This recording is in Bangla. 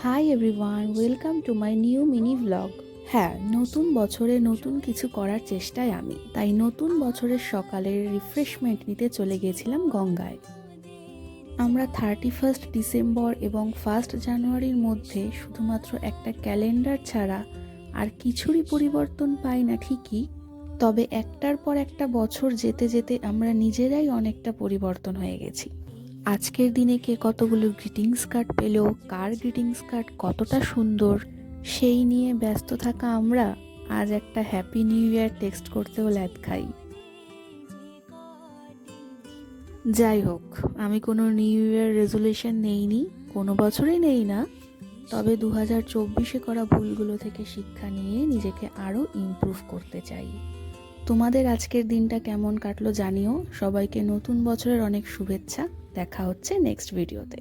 Hi everyone, welcome to my new mini vlog. হ্যাঁ, নতুন বছরে নতুন কিছু করার চেষ্টায় আমি, তাই নতুন বছরের সকালের রিফ্রেশমেন্ট নিতে চলে গিয়েছিলাম গঙ্গায়। আমরা 31 ডিসেম্বর এবং 1 জানুয়ারির মধ্যে শুধুমাত্র একটা ক্যালেন্ডার ছাড়া আর কিছুরই পরিবর্তন পাই না ঠিকই, তবে একটার পর একটা বছর যেতে যেতে আমরা নিজেরাই অনেকটা পরিবর্তন হয়ে গেছি। আজকের দিনে কে কতগুলো গ্রিটিংস কার্ড পেল, কার গ্রিটিংস কার্ড কতটা সুন্দর, সেই নিয়ে ব্যস্ত থাকা আমরা আজ একটা হ্যাপি নিউ ইয়ার টেক্সট করতেও ল্যাদ খাই। যাই হোক, আমি কোনো নিউ ইয়ার রেজুলেশন নেইনি, কোনো বছরই নেই না। তবে 2024-এ করা ভুলগুলো থেকে শিক্ষা নিয়ে নিজেকে আরও ইমপ্রুভ করতে চাই। তোমাদের আজকের দিনটা কেমন কাটলো জানিও। সবাইকে নতুন বছরের অনেক শুভেচ্ছা। দেখা হচ্ছে নেক্সট ভিডিওতে।